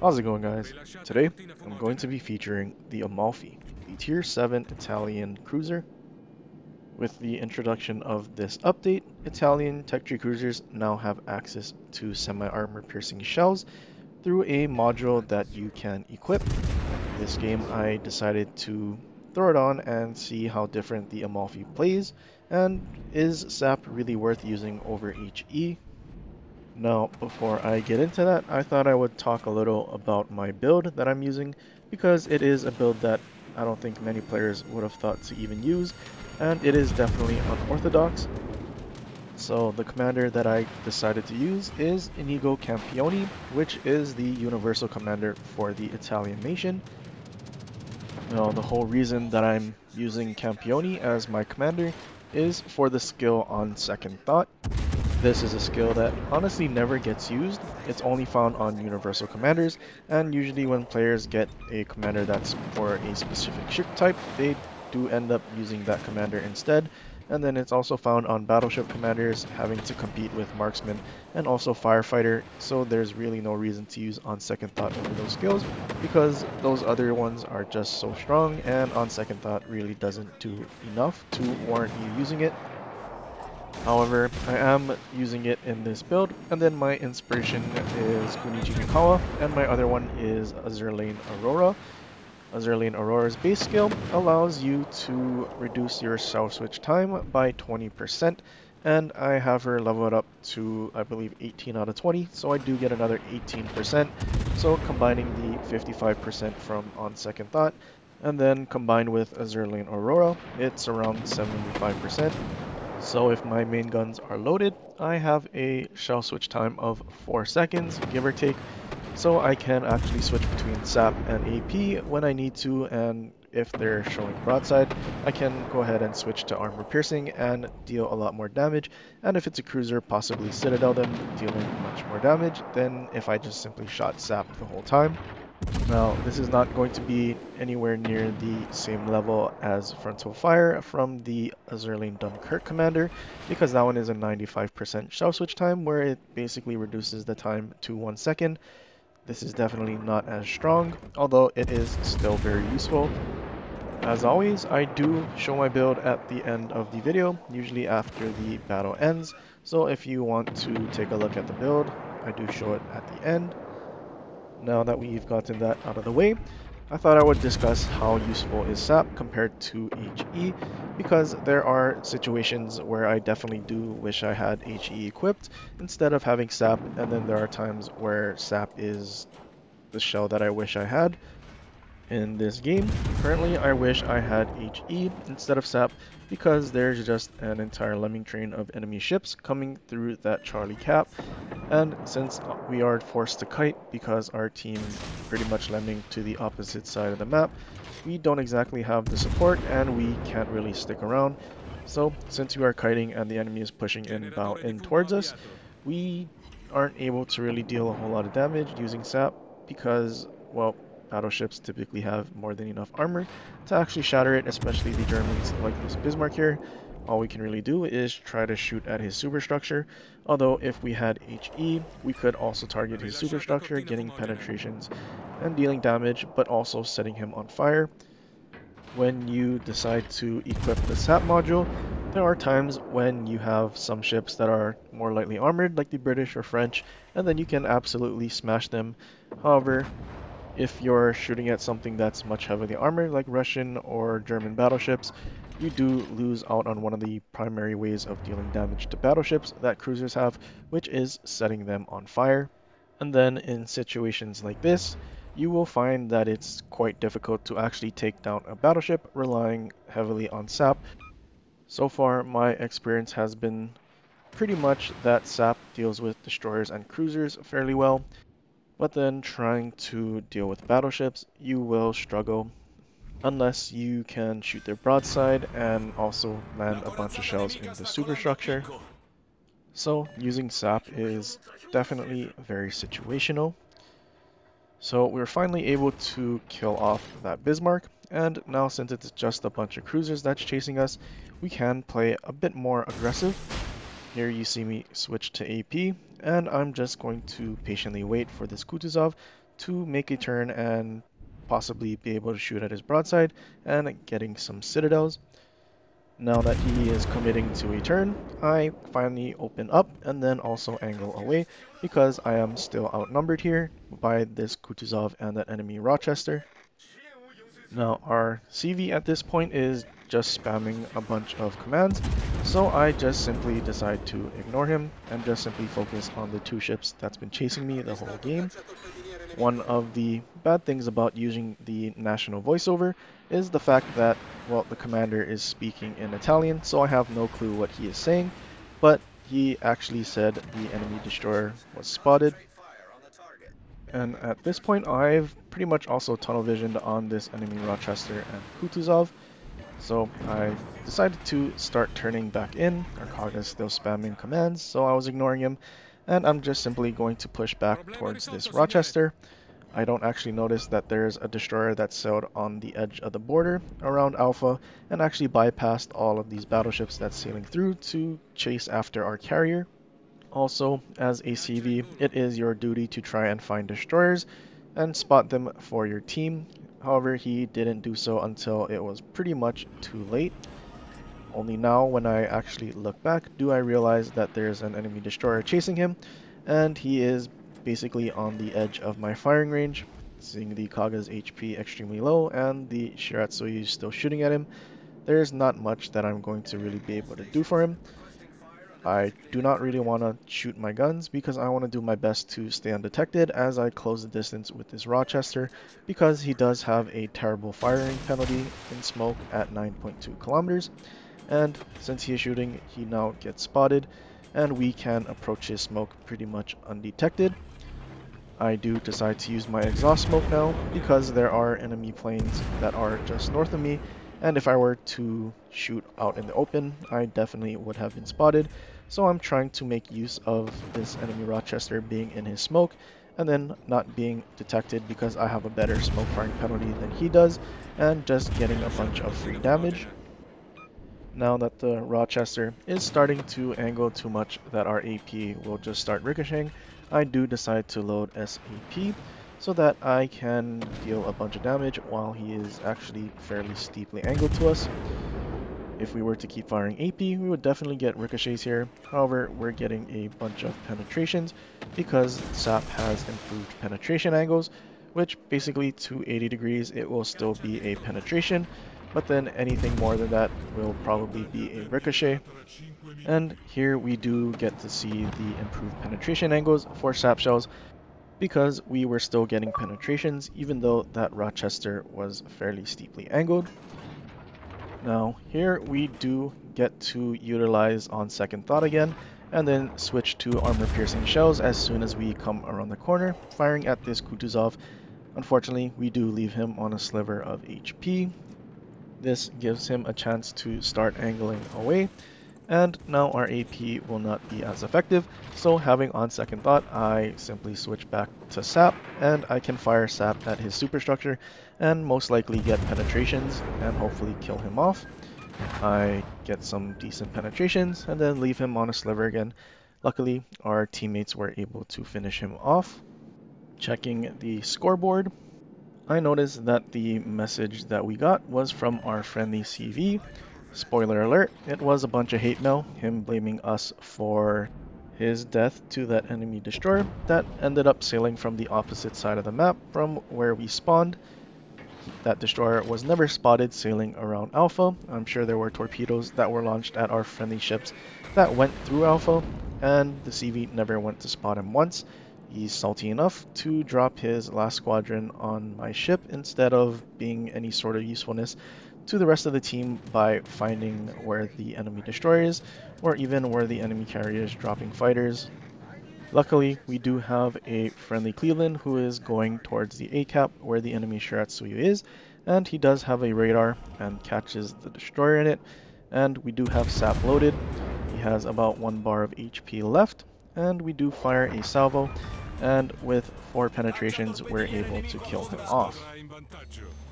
How's it going, guys? Today I'm going to be featuring the Amalfi, the Tier 7 Italian cruiser. With the introduction of this update, Italian Tech Tree cruisers now have access to semi-armor piercing shells through a module that you can equip. This game I decided to throw it on and see how different the Amalfi plays, and is SAP really worth using over HE? Now, before I get into that, I thought I would talk a little about my build that I'm using, because it is a build that I don't think many players would have thought to even use, and it is definitely unorthodox. So the commander that I decided to use is Inigo Campioni, which is the universal commander for the Italian nation. Now, the whole reason that I'm using Campioni as my commander is for the skill on second thought. This is a skill that honestly never gets used. It's only found on universal commanders, and usually when players get a commander that's for a specific ship type, they do end up using that commander instead. And then it's also found on battleship commanders having to compete with marksman and also firefighter, so there's really no reason to use on second thought over those skills, because those other ones are just so strong, and on second thought really doesn't do enough to warrant you using it. However, I am using it in this build, and then my inspiration is Kunichi Mikawa, and my other one is Azure Lane Aurora. Azure Lane Aurora's base skill allows you to reduce your shell switch time by 20%, and I have her leveled up to, I believe, 18 out of 20, so I do get another 18%. So combining the 55% from On Second Thought, and then combined with Azure Lane Aurora, it's around 75%. So if my main guns are loaded, I have a shell switch time of 4 seconds, give or take, so I can actually switch between SAP and AP when I need to, and if they're showing broadside, I can go ahead and switch to armor piercing and deal a lot more damage, and if it's a cruiser, possibly Citadel, then dealing much more damage than if I just simply shot SAP the whole time. Now, this is not going to be anywhere near the same level as Frontal Fire from the Azure Lane Dunkirk commander, because that one is a 95% shell switch time, where it basically reduces the time to 1 second. This is definitely not as strong, although it is still very useful. As always, I do show my build at the end of the video, usually after the battle ends, so if you want to take a look at the build, I do show it at the end. Now that we've gotten that out of the way, I thought I would discuss how useful is SAP compared to HE, because there are situations where I definitely do wish I had HE equipped instead of having SAP, and then there are times where SAP is the shell that I wish I had. In this game, currently I wish I had HE instead of SAP, because there's just an entire lemming train of enemy ships coming through that Charlie Cap, and since we are forced to kite because our team pretty much landing to the opposite side of the map, we don't exactly have the support and we can't really stick around. So since we are kiting and the enemy is pushing in towards us, we aren't able to really deal a whole lot of damage using SAP, because, well, battleships typically have more than enough armor to actually shatter it, especially the Germans like this Bismarck here. All we can really do is try to shoot at his superstructure, although if we had HE, we could also target his superstructure, getting penetrations and dealing damage, but also setting him on fire. When you decide to equip the SAP module, there are times when you have some ships that are more lightly armored, like the British or French, and then you can absolutely smash them. However, if you're shooting at something that's much heavily armored, like Russian or German battleships, you do lose out on one of the primary ways of dealing damage to battleships that cruisers have, which is setting them on fire. And then in situations like this, you will find that it's quite difficult to actually take down a battleship relying heavily on SAP. So far, my experience has been pretty much that SAP deals with destroyers and cruisers fairly well, but then trying to deal with battleships, you will struggle unless you can shoot their broadside and also land a bunch of shells in the superstructure. So using SAP is definitely very situational. So we were finally able to kill off that Bismarck, and now since it's just a bunch of cruisers that's chasing us, we can play a bit more aggressive. Here you see me switch to AP, and I'm just going to patiently wait for this Kutuzov to make a turn and possibly be able to shoot at his broadside and getting some citadels. Now that he is committing to a turn, I finally open up and then also angle away because I am still outnumbered here by this Kutuzov and that enemy Rochester. Now our CV at this point is just spamming a bunch of commands, so I just simply decide to ignore him and just simply focus on the two ships that's been chasing me the whole game. One of the bad things about using the national voiceover is the fact that, well, the commander is speaking in Italian, so I have no clue what he is saying, but he actually said the enemy destroyer was spotted. And at this point, I've pretty much also tunnel visioned on this enemy Rochester and Kutuzov, so I decided to start turning back in. Our Kaga is still spamming commands, so I was ignoring him, and I'm just simply going to push back towards this Rochester. I don't actually notice that there's a destroyer that sailed on the edge of the border around Alpha and actually bypassed all of these battleships that's sailing through to chase after our carrier. Also, as a CV, it is your duty to try and find destroyers and spot them for your team. However, he didn't do so until it was pretty much too late. Only now, when I actually look back, do I realize that there's an enemy destroyer chasing him, and he is basically on the edge of my firing range. Seeing the Kaga's HP extremely low and the Shiratsuyu still shooting at him, there's not much that I'm going to really be able to do for him. I do not really want to shoot my guns because I want to do my best to stay undetected as I close the distance with this Rochester, because he does have a terrible firing penalty in smoke at 9.2 kilometers, and since he is shooting, he now gets spotted and we can approach his smoke pretty much undetected. I do decide to use my exhaust smoke now because there are enemy planes that are just north of me, and if I were to shoot out in the open, I definitely would have been spotted. So I'm trying to make use of this enemy Rochester being in his smoke and then not being detected because I have a better smoke firing penalty than he does, and just getting a bunch of free damage. Now that the Rochester is starting to angle too much that our AP will just start ricocheting, I do decide to load SAP so that I can deal a bunch of damage while he is actually fairly steeply angled to us. If we were to keep firing AP, we would definitely get ricochets here. However, we're getting a bunch of penetrations because SAP has improved penetration angles, which basically to 80 degrees it will still be a penetration, but then anything more than that will probably be a ricochet. And here we do get to see the improved penetration angles for SAP shells because we were still getting penetrations even though that Rochester was fairly steeply angled. Now here we do get to utilize on second thought again and then switch to armor piercing shells as soon as we come around the corner, firing at this Kutuzov. Unfortunately, we do leave him on a sliver of HP. This gives him a chance to start angling away, and now our AP will not be as effective, so having on second thought, I simply switch back to SAP, and I can fire SAP at his superstructure and most likely get penetrations and hopefully kill him off. I get some decent penetrations and then leave him on a sliver again. Luckily, our teammates were able to finish him off. Checking the scoreboard, I noticed that the message that we got was from our friendly CV. Spoiler alert, it was a bunch of hate mail, him blaming us for his death to that enemy destroyer that ended up sailing from the opposite side of the map from where we spawned. That destroyer was never spotted sailing around Alpha. I'm sure there were torpedoes that were launched at our friendly ships that went through Alpha, and the CV never went to spot him once. He's salty enough to drop his last squadron on my ship instead of being any sort of usefulness to the rest of the team by finding where the enemy destroyer is, or even where the enemy carrier is dropping fighters. Luckily, we do have a friendly Cleveland who is going towards the A-cap where the enemy Shiratsuyu is, and he does have a radar and catches the destroyer in it, and we do have SAP loaded. He has about 1 bar of HP left, and we do fire a salvo, and with 4 penetrations we're able to kill him off.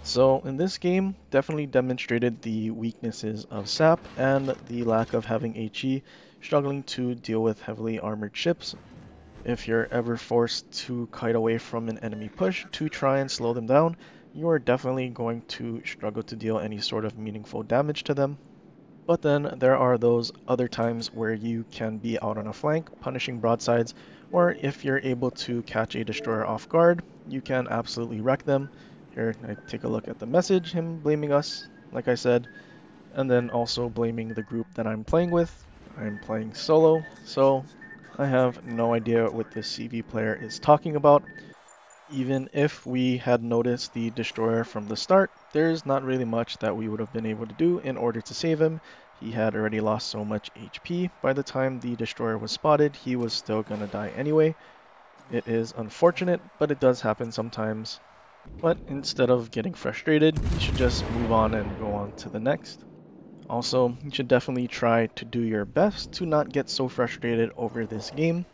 So in this game, definitely demonstrated the weaknesses of SAP and the lack of having HE, struggling to deal with heavily armored ships. If you're ever forced to kite away from an enemy push to try and slow them down, you are definitely going to struggle to deal any sort of meaningful damage to them. But then there are those other times where you can be out on a flank, punishing broadsides, or if you're able to catch a destroyer off guard, you can absolutely wreck them. Here, I take a look at the message, him blaming us, like I said, and then also blaming the group that I'm playing with. I'm playing solo, so I have no idea what this CV player is talking about. Even if we had noticed the destroyer from the start, there's not really much that we would have been able to do in order to save him. He had already lost so much HP. By the time the destroyer was spotted, he was still gonna die anyway. It is unfortunate, but it does happen sometimes. But instead of getting frustrated, you should just move on and go on to the next. Also, you should definitely try to do your best to not get so frustrated over this game.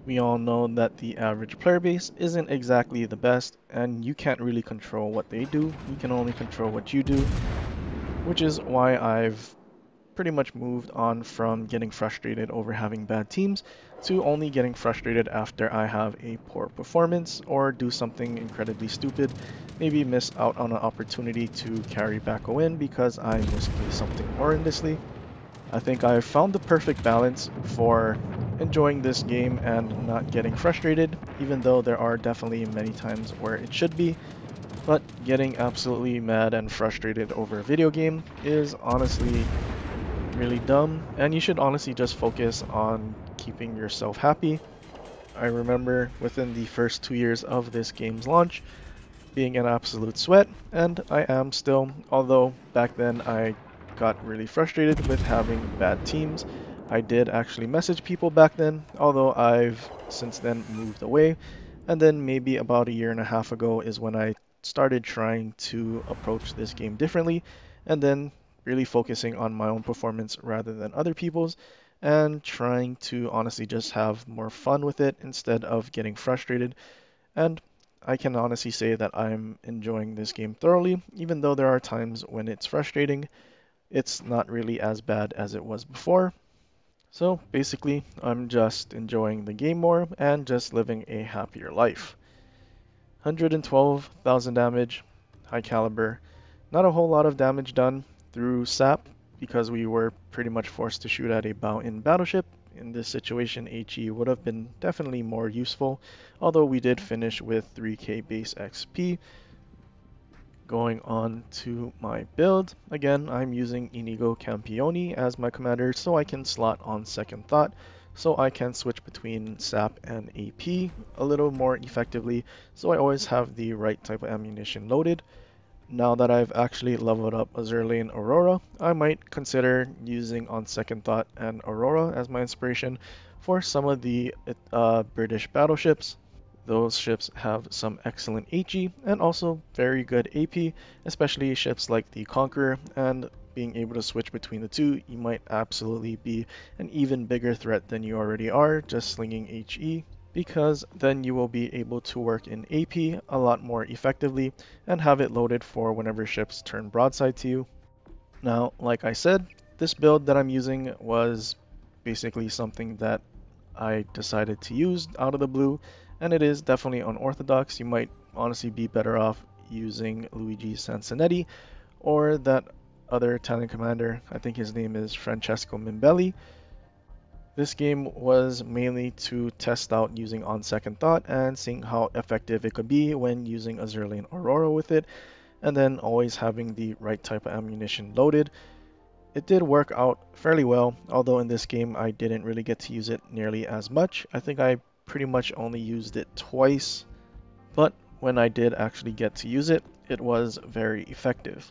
We all know that the average player base isn't exactly the best, and you can't really control what they do, you can only control what you do, which is why I've pretty much moved on from getting frustrated over having bad teams to only getting frustrated after I have a poor performance or do something incredibly stupid, maybe miss out on an opportunity to carry back a win because I misplay something horrendously. I think I've found the perfect balance for enjoying this game and not getting frustrated, even though there are definitely many times where it should be. But getting absolutely mad and frustrated over a video game is honestly really dumb, and you should honestly just focus on keeping yourself happy. I remember within the first 2 years of this game's launch being an absolute sweat, and I am still, although back then I got really frustrated with having bad teams. I did actually message people back then, although I've since then moved away. And then maybe about a year and a half ago is when I started trying to approach this game differently, and then really focusing on my own performance rather than other people's, and trying to honestly just have more fun with it instead of getting frustrated. And I can honestly say that I'm enjoying this game thoroughly, even though there are times when it's frustrating. It's not really as bad as it was before. So basically, I'm just enjoying the game more and just living a happier life. 112,000 damage, high caliber. Not a whole lot of damage done through sap because we were pretty much forced to shoot at a bow-in battleship. In this situation, HE would have been definitely more useful, although we did finish with 3k base XP. Going on to my build, again I'm using Inigo Campioni as my commander so I can slot on second thought, so I can switch between SAP and AP a little more effectively, so I always have the right type of ammunition loaded. Now that I've actually leveled up Azerlian Aurora, I might consider using on second thought and Aurora as my inspiration for some of the British battleships. Those ships have some excellent HE and also very good AP, especially ships like the Conqueror, and being able to switch between the two, you might absolutely be an even bigger threat than you already are just slinging HE, because then you will be able to work in AP a lot more effectively and have it loaded for whenever ships turn broadside to you. Now, like I said, this build that I'm using was basically something that I decided to use out of the blue, and it is definitely unorthodox. You might honestly be better off using Luigi Sansonetti or that other Italian commander. I think his name is Francesco Mimbelli. This game was mainly to test out using on second thought and seeing how effective it could be when using Azerlian Aurora with it, and then always having the right type of ammunition loaded. It did work out fairly well, although in this game I didn't really get to use it nearly as much. I think I pretty much only used it twice, but when I did actually get to use it, it was very effective.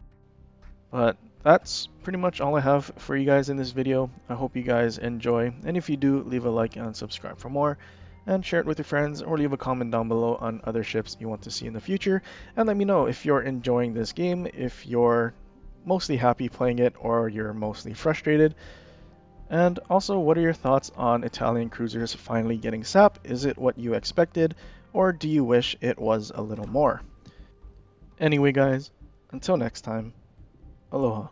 But that's pretty much all I have for you guys in this video. I hope you guys enjoy, and if you do, leave a like and subscribe for more, and share it with your friends, or leave a comment down below on other ships you want to see in the future, and let me know if you're enjoying this game, if you're mostly happy playing it, or you're mostly frustrated. And also, what are your thoughts on Italian cruisers finally getting SAP? Is it what you expected, or do you wish it was a little more? Anyway guys, until next time, aloha.